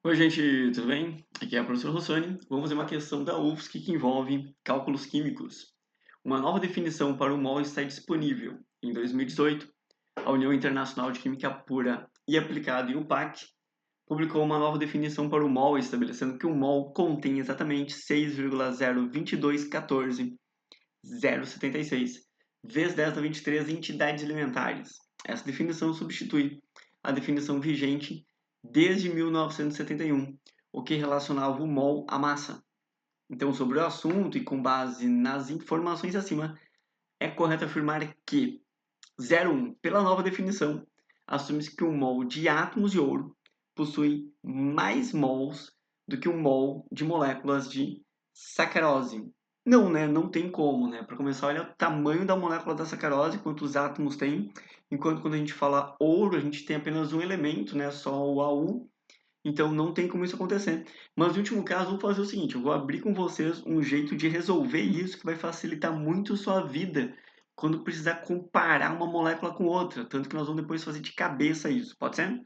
Oi, gente, tudo bem? Aqui é a professora Rossoni. Vamos fazer uma questão da UFSC que envolve cálculos químicos. Uma nova definição para o mol está disponível. Em 2018, a União Internacional de Química Pura e Aplicada, UPAC, publicou uma nova definição para o mol, estabelecendo que o mol contém exatamente 6,02214,076 vezes 10 a 23 entidades elementares. Essa definição substitui a definição vigente desde 1971, o que relacionava o mol à massa. Então, sobre o assunto e com base nas informações acima, é correto afirmar que 01, pela nova definição, assume-se que um mol de átomos de ouro possui mais mols do que um mol de moléculas de sacarose. Não, né? Não tem como, né? Para começar, olha o tamanho da molécula da sacarose, quantos átomos tem, enquanto quando a gente fala ouro, a gente tem apenas um elemento, né? Só o AU, então não tem como isso acontecer. Mas no último caso, vou fazer o seguinte: eu vou abrir com vocês um jeito de resolver isso que vai facilitar muito sua vida quando precisar comparar uma molécula com outra. Tanto que nós vamos depois fazer de cabeça isso, pode ser?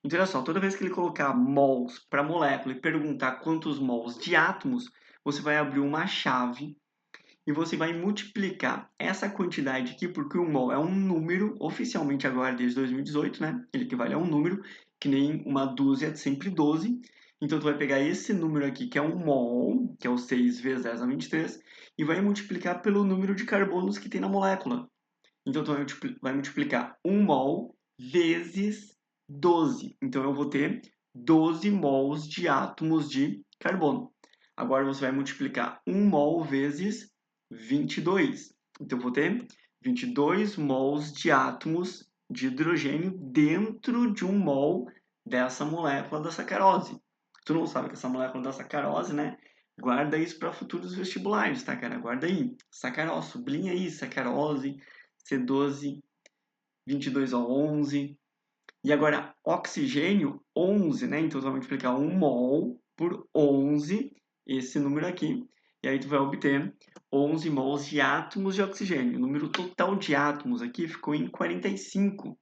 Então, olha só, toda vez que ele colocar mols para molécula e perguntar quantos mols de átomos, você vai abrir uma chave e você vai multiplicar essa quantidade aqui, porque o mol é um número, oficialmente agora desde 2018, né? Ele equivale a um número, que nem uma dúzia é sempre 12. Então, tu vai pegar esse número aqui, que é um mol, que é o 6 vezes 10 a 23, e vai multiplicar pelo número de carbonos que tem na molécula. Então, tu vai multiplicar 1 mol vezes 12. Então, eu vou ter 12 mols de átomos de carbono. Agora, você vai multiplicar 1 mol vezes 22. Então, eu vou ter 22 mols de átomos de hidrogênio dentro de 1 mol dessa molécula da sacarose. Tu não sabe que essa molécula da sacarose, né? Guarda isso para futuros vestibulares, tá, cara? Guarda aí. Sacarose, sublinha aí, sacarose, C12, 22 ao 11. E agora, oxigênio, 11, né? Então, você vai multiplicar 1 mol por 11, esse número aqui. E aí, tu vai obter 11 mols de átomos de oxigênio. O número total de átomos aqui ficou em 45.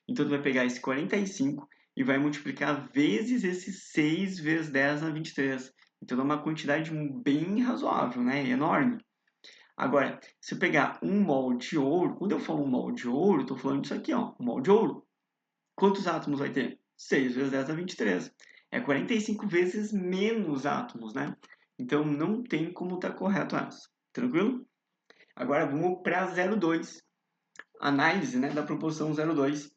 Então, tu vai pegar esse 45 e vai multiplicar vezes esse 6 vezes 10 na 23. Então, dá uma quantidade bem razoável, né? Enorme. Agora, se eu pegar um mol de ouro, quando eu falo um mol de ouro, eu estou falando disso aqui, ó, um mol de ouro. Quantos átomos vai ter? 6 vezes 10 a 23. É 45 vezes menos átomos, né? Então, não tem como estar correto essa. Tranquilo? Agora, vamos para 0,2. Análise, né, da proporção 0,2.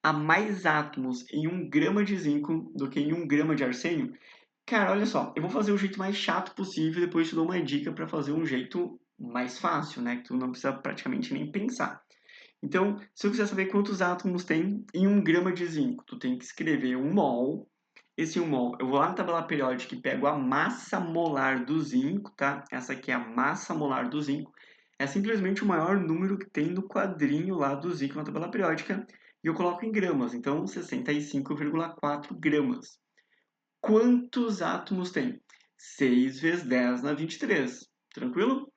Há mais átomos em 1 grama de zinco do que em 1 grama de arsênio? Cara, olha só, eu vou fazer o jeito mais chato possível e depois te dou uma dica para fazer um jeito mais fácil, né? Que tu não precisa praticamente nem pensar. Então, se eu quiser saber quantos átomos tem em 1 grama de zinco, tu tem que escrever um mol. Esse 1 mol, eu vou lá na tabela periódica e pego a massa molar do zinco, tá? Essa aqui é a massa molar do zinco. É simplesmente o maior número que tem no quadrinho lá do zinco na tabela periódica. E eu coloco em gramas, então 65,4 gramas. Quantos átomos tem? 6 vezes 10 na 23. Tranquilo?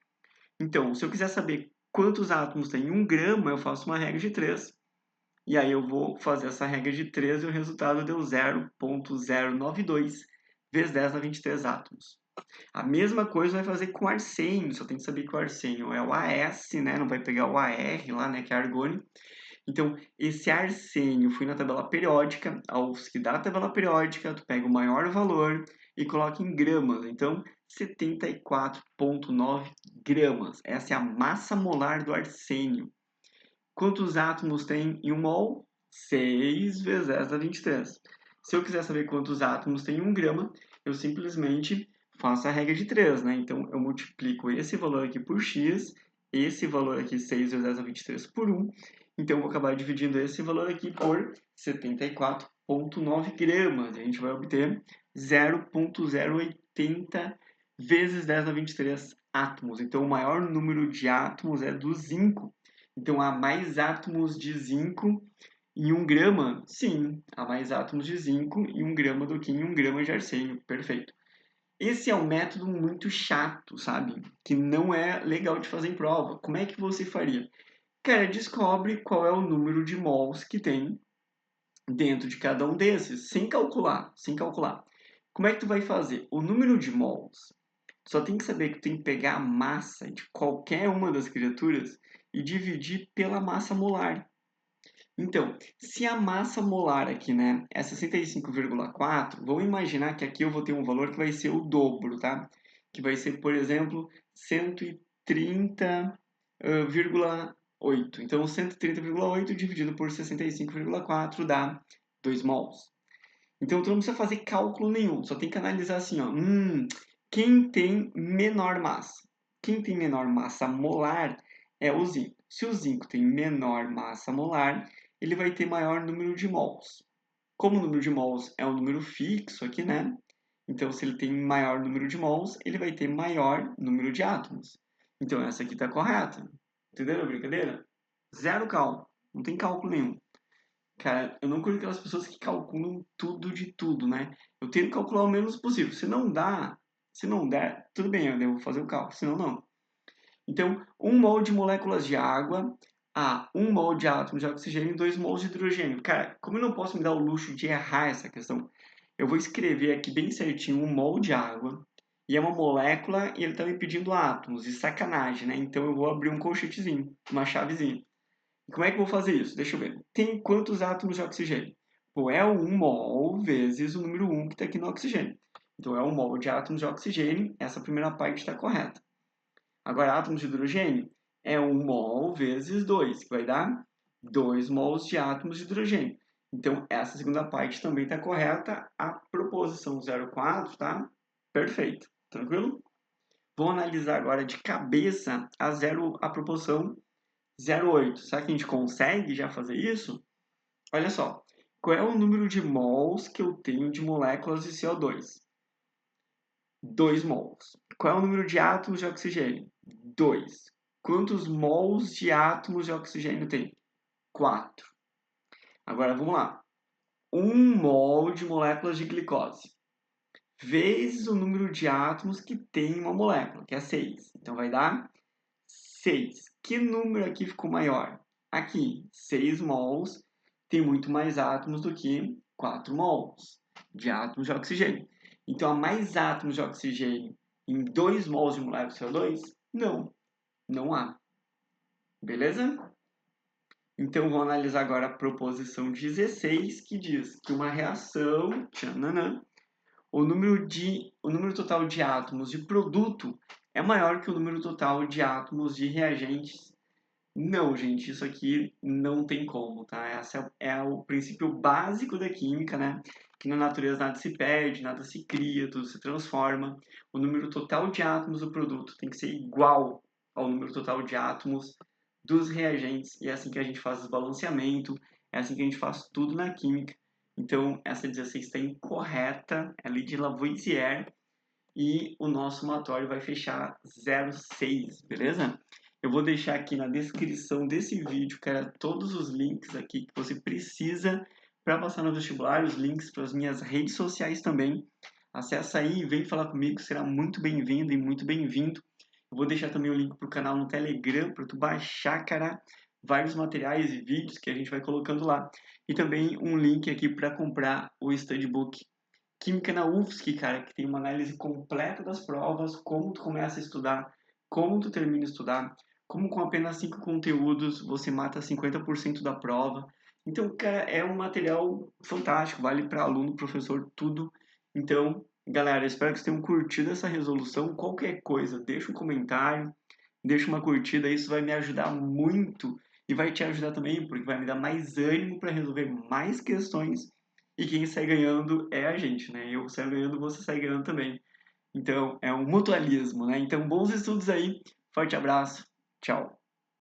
Então, se eu quiser saber quantos átomos tem em 1 grama, eu faço uma regra de 3. E aí eu vou fazer essa regra de 3 e o resultado deu 0,092 vezes 10 na 23 átomos. A mesma coisa vai fazer com arsênio, só tem que saber que o arsênio é o AS, né? Não vai pegar o AR lá, né? Que é argônio. Então, esse arsênio foi na tabela periódica, aos que dá a tabela periódica, tu pega o maior valor e coloca em gramas. Então, 74,9 gramas. Essa é a massa molar do arsênio. Quantos átomos tem em 1 mol? 6 vezes 10 a 23. Se eu quiser saber quantos átomos tem em 1 grama, eu simplesmente faço a regra de 3, né? Então, eu multiplico esse valor aqui por x, esse valor aqui, 6 vezes 10 a 23, por 1. Então, eu vou acabar dividindo esse valor aqui por 74,9 gramas. A gente vai obter 0,080 vezes 10 a 23 átomos. Então, o maior número de átomos é do zinco. Então, há mais átomos de zinco em 1 grama? Sim, há mais átomos de zinco em 1 grama do que em 1 grama de arsênio. Perfeito. Esse é um método muito chato, sabe? Que não é legal de fazer em prova. Como é que você faria? Cara, descobre qual é o número de mols que tem dentro de cada um desses, sem calcular, sem calcular. Como é que tu vai fazer? O número de mols, só tem que saber que tu tem que pegar a massa de qualquer uma das criaturas e dividir pela massa molar. Então, se a massa molar aqui, né, é 65,4, vamos imaginar que aqui eu vou ter um valor que vai ser o dobro, tá? Que vai ser, por exemplo, 130,8. Então, 130,8 dividido por 65,4 dá 2 mols. Então, tu não precisa fazer cálculo nenhum, só tem que analisar assim, ó, quem tem menor massa? Quem tem menor massa molar é o zinco. Se o zinco tem menor massa molar, ele vai ter maior número de mols. Como o número de mols é um número fixo aqui, né? Então, se ele tem maior número de mols, ele vai ter maior número de átomos. Então, essa aqui está correta. Entenderam a brincadeira? Zero cálculo. Não tem cálculo nenhum. Cara, eu não curto aquelas pessoas que calculam tudo de tudo, né? Eu tento calcular o menos possível. Se não der, tudo bem, eu devo fazer o cálculo, senão não. Então, 1 mol de moléculas de água a 1 mol de átomos de oxigênio e 2 mols de hidrogênio. Cara, como eu não posso me dar o luxo de errar essa questão, eu vou escrever aqui bem certinho 1 mol de água e é uma molécula e ele está me pedindo átomos, de sacanagem, né? Então eu vou abrir um colchetezinho, uma chavezinha. Como é que eu vou fazer isso? Deixa eu ver. Tem quantos átomos de oxigênio? Pô, é 1 mol vezes o número 1 que está aqui no oxigênio. Então, é 1 mol de átomos de oxigênio. Essa primeira parte está correta. Agora, átomos de hidrogênio é 1 mol vezes 2, que vai dar 2 mols de átomos de hidrogênio. Então, essa segunda parte também está correta. A proposição 0,4 tá perfeito. Tranquilo? Vou analisar agora de cabeça a proposição 0,8. Será que a gente consegue já fazer isso? Olha só. Qual é o número de mols que eu tenho de moléculas de CO2? 2 mols. Qual é o número de átomos de oxigênio? 2. Quantos mols de átomos de oxigênio tem? 4. Agora vamos lá. 1 mol de moléculas de glicose vezes o número de átomos que tem uma molécula, que é 6. Então vai dar 6. Que número aqui ficou maior? Aqui, 6 mols tem muito mais átomos do que 4 mols de átomos de oxigênio. Então, há mais átomos de oxigênio em 2 mols de molécula de CO2? Não, não há. Beleza? Então, vamos analisar agora a proposição 16, que diz que uma reação, tchananã, o número total de átomos de produto é maior que o número total de átomos de reagentes. Não, gente, isso aqui não tem como, tá? Esse é o princípio básico da química, né? Que na natureza nada se perde, nada se cria, tudo se transforma. O número total de átomos do produto tem que ser igual ao número total de átomos dos reagentes. E é assim que a gente faz o balanceamento, é assim que a gente faz tudo na química. Então, essa 16 está incorreta, é ali de Lavoisier, e o nosso somatório vai fechar 0,6, beleza? Eu vou deixar aqui na descrição desse vídeo, cara, todos os links aqui que você precisa para passar no vestibular, os links para as minhas redes sociais também. Acessa aí e vem falar comigo, será muito bem-vindo e muito bem-vindo. Eu vou deixar também o link para o canal no Telegram para tu baixar, cara, vários materiais e vídeos que a gente vai colocando lá. E também um link aqui para comprar o Studbook Química na UFSC, cara, que tem uma análise completa das provas, como tu começa a estudar, como tu termina de estudar, como com apenas 5 conteúdos você mata 50% da prova. Então, cara, é um material fantástico, vale para aluno, professor, tudo. Então, galera, espero que vocês tenham curtido essa resolução. Qualquer coisa, deixa um comentário, deixa uma curtida, isso vai me ajudar muito e vai te ajudar também, porque vai me dar mais ânimo para resolver mais questões e quem sai ganhando é a gente, né? Eu saio ganhando, você sai ganhando também. Então, é um mutualismo, né? Então, bons estudos aí. Forte abraço. Tchau.